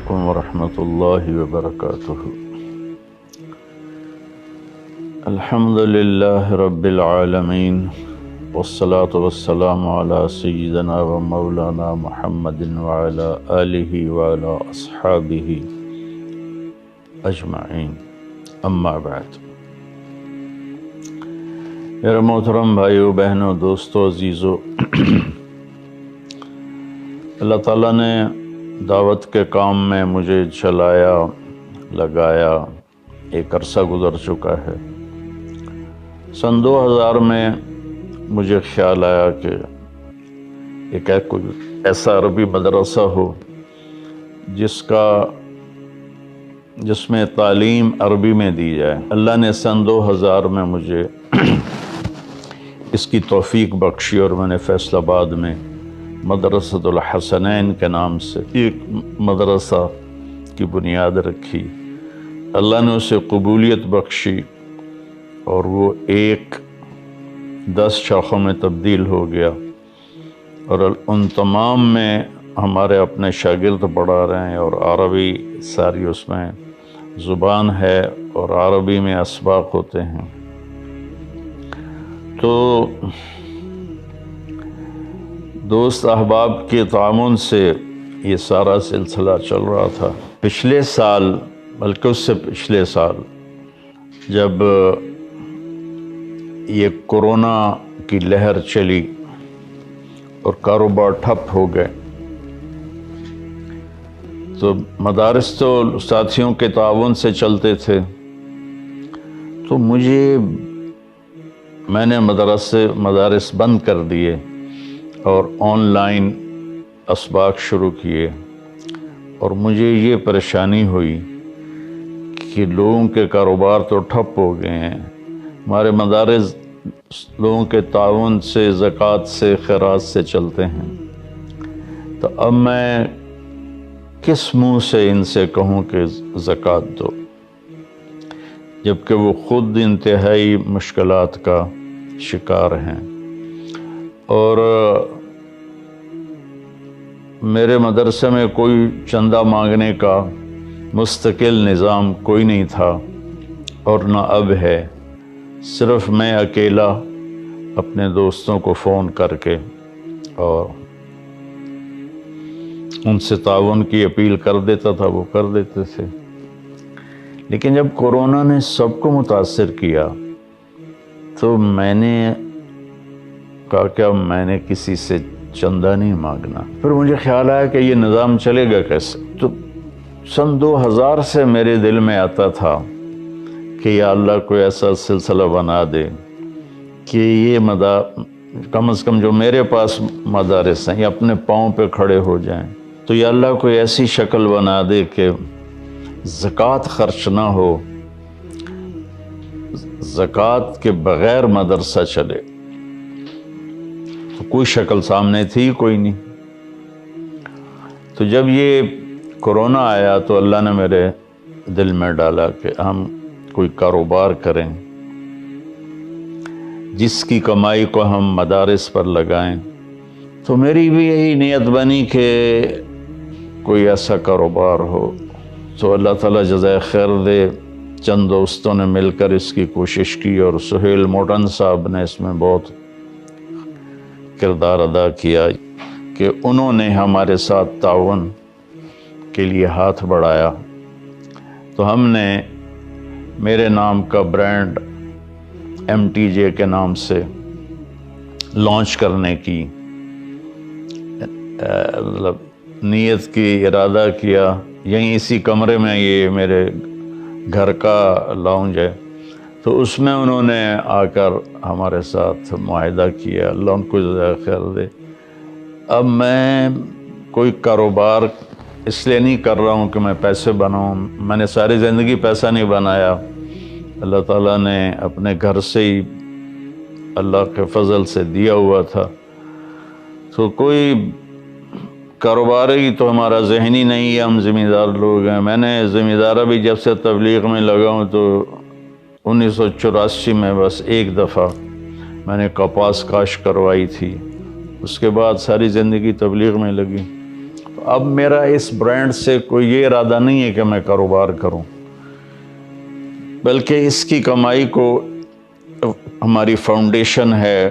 علیکم ورحمۃ اللہ وبرکاتہ۔ الحمد للہ رب العالمین والصلاة والسلام علی سیدنا و مولانا محمد وعلی آلہ وعلی اصحابہ اجمعین، اما بعد۔ میرے محترم بھائیو، بہنوں، دوستو، عزیزو، اللہ تعالیٰ نے دعوت کے کام میں مجھے چلایا، لگایا، ایک عرصہ گزر چکا ہے۔ سن 2000 میں مجھے خیال آیا کہ ایک کوئی ایسا عربی مدرسہ ہو جس میں تعلیم عربی میں دی جائے۔ اللہ نے سن 2000 میں مجھے اس کی توفیق بخشی اور میں نے فیصل آباد میں مدرسۃ الحسنین کے نام سے ایک مدرسہ کی بنیاد رکھی۔ اللہ نے اسے قبولیت بخشی اور وہ 10 شاخوں میں تبدیل ہو گیا، اور ان تمام میں ہمارے اپنے شاگرد پڑھا رہے ہیں، اور عربی ساری اس میں زبان ہے اور عربی میں اسباق ہوتے ہیں۔ تو دوست احباب کے تعاون سے یہ سارا سلسلہ چل رہا تھا۔ پچھلے سال، بلکہ اس سے پچھلے سال، جب یہ کورونا کی لہر چلی اور کاروبار ٹھپ ہو گئے، تو مدارس تو ساتھیوں کے تعاون سے چلتے تھے، تو میں نے مدارس بند کر دیے اور آن لائن اسباق شروع کیے، اور مجھے یہ پریشانی ہوئی کہ لوگوں کے کاروبار تو ٹھپ ہو گئے ہیں، ہمارے مدارس لوگوں کے تعاون سے، زکوٰۃ سے، خیرات سے چلتے ہیں، تو اب میں کس منہ سے ان سے کہوں کہ زکوٰۃ دو، جبکہ وہ خود انتہائی مشکلات کا شکار ہیں۔ اور میرے مدرسے میں کوئی چندہ مانگنے کا مستقل نظام کوئی نہیں تھا، اور نہ اب ہے۔ صرف میں اکیلا اپنے دوستوں کو فون کر کے اور ان سے تعاون کی اپیل کر دیتا تھا، وہ کر دیتے تھے۔ لیکن جب کورونا نے سب کو متاثر کیا تو میں نے کہا کہ میں نے کسی سے چندہ نہیں مانگنا۔ پھر مجھے خیال آیا کہ یہ نظام چلے گا کیسے؟ تو سن 2000 سے میرے دل میں آتا تھا کہ یا اللہ کوئی ایسا سلسلہ بنا دے کہ یہ کم از کم جو میرے پاس مدارس ہیں یہ اپنے پاؤں پہ کھڑے ہو جائیں، تو یا اللہ کوئی ایسی شکل بنا دے کہ زکوٰۃ خرچ نہ ہو، زکوٰۃ کے بغیر مدرسہ چلے۔ تو کوئی شکل سامنے تھی کوئی نہیں۔ تو جب یہ کورونا آیا تو اللہ نے میرے دل میں ڈالا کہ ہم کوئی کاروبار کریں جس کی کمائی کو ہم مدارس پر لگائیں۔ تو میری بھی یہی نیت بنی کہ کوئی ایسا کاروبار ہو۔ تو اللہ تعالیٰ جزائے خیر دے، چند دوستوں نے مل کر اس کی کوشش کی، اور سہیل موٹن صاحب نے اس میں بہت کردار ادا کیا کہ انہوں نے ہمارے ساتھ تعاون کے لیے ہاتھ بڑھایا۔ تو ہم نے میرے نام کا برانڈ MTJ کے نام سے لانچ کرنے کی نیت کی، ارادہ کیا۔ یہیں اسی کمرے میں، یہ میرے گھر کا لاؤنج ہے، تو اس میں انہوں نے آ کر ہمارے ساتھ معاہدہ کیا، اللہ ان کو جزائے خیر دے۔ اب میں کوئی کاروبار اس لیے نہیں کر رہا ہوں کہ میں پیسے بناؤں، میں نے ساری زندگی پیسہ نہیں بنایا، اللہ تعالیٰ نے اپنے گھر سے ہی اللہ کے فضل سے دیا ہوا تھا۔ تو کوئی کاروبار ہی تو ہمارا ذہنی نہیں ہے، ہم ذمہ دار لوگ ہیں۔ میں نے ذمہ دارہ بھی جب سے تبلیغ میں لگا ہوں تو 1984 میں بس ایک دفعہ میں نے کپاس کاشت کروائی تھی، اس کے بعد ساری زندگی تبلیغ میں لگی۔ اب میرا اس برانڈ سے کوئی یہ ارادہ نہیں ہے کہ میں کاروبار کروں، بلکہ اس کی کمائی کو ہماری فاؤنڈیشن ہے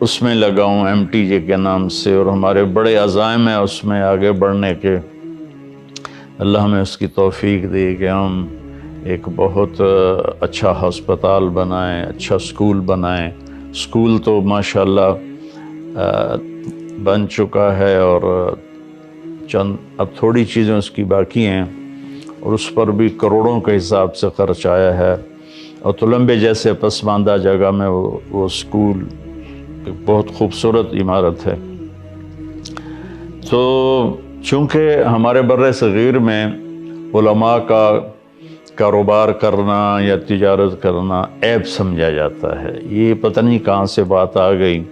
اس میں لگاؤں MTJ کے نام سے، اور ہمارے بڑے عزائم ہیں اس میں آگے بڑھنے کے۔ اللہ ہمیں اس کی توفیق دے کہ ہم ایک بہت اچھا ہسپتال بنائیں، اچھا سکول بنائیں۔ سکول تو ماشاءاللہ بن چکا ہے، اور چند اب تھوڑی چیزیں اس کی باقی ہیں، اور اس پر بھی کروڑوں کے حساب سے خرچ آیا ہے۔ اور تلمبے جیسے پسماندہ جگہ میں وہ سکول ایک بہت خوبصورت عمارت ہے۔ تو چونکہ ہمارے بر صغیر میں علماء کا کاروبار کرنا یا تجارت کرنا عیب سمجھا جاتا ہے، یہ پتہ نہیں کہاں سے بات آ گئی،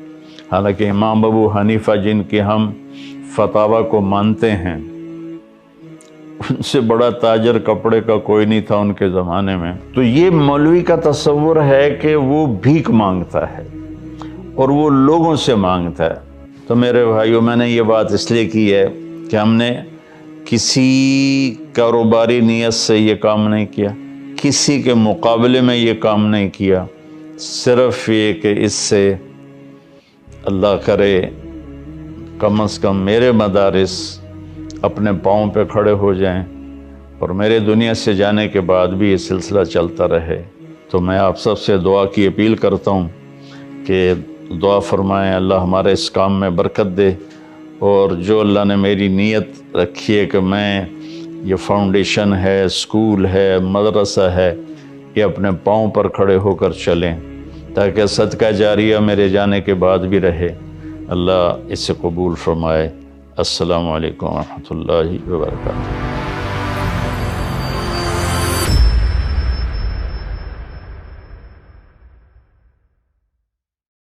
حالانکہ امام ابو حنیفہ جن کے ہم فتاویٰ کو مانتے ہیں، ان سے بڑا تاجر کپڑے کا کوئی نہیں تھا ان کے زمانے میں۔ تو یہ مولوی کا تصور ہے کہ وہ بھیک مانگتا ہے اور وہ لوگوں سے مانگتا ہے۔ تو میرے بھائیوں، میں نے یہ بات اس لیے کی ہے کہ ہم نے کسی کاروباری نیت سے یہ کام نہیں کیا، کسی کے مقابلے میں یہ کام نہیں کیا، صرف یہ کہ اس سے اللہ کرے کم از کم میرے مدارس اپنے پاؤں پہ کھڑے ہو جائیں، اور میرے دنیا سے جانے کے بعد بھی یہ سلسلہ چلتا رہے۔ تو میں آپ سب سے دعا کی اپیل کرتا ہوں کہ دعا فرمائیں، اللہ ہمارے اس کام میں برکت دے، اور جو اللہ نے میری نیت رکھی ہے کہ میں یہ فاؤنڈیشن ہے، سکول ہے، مدرسہ ہے، یہ اپنے پاؤں پر کھڑے ہو کر چلیں، تاکہ صدقہ جاریہ میرے جانے کے بعد بھی رہے۔ اللہ اسے قبول فرمائے۔ السلام علیکم ورحمۃ اللہ وبرکاتہ۔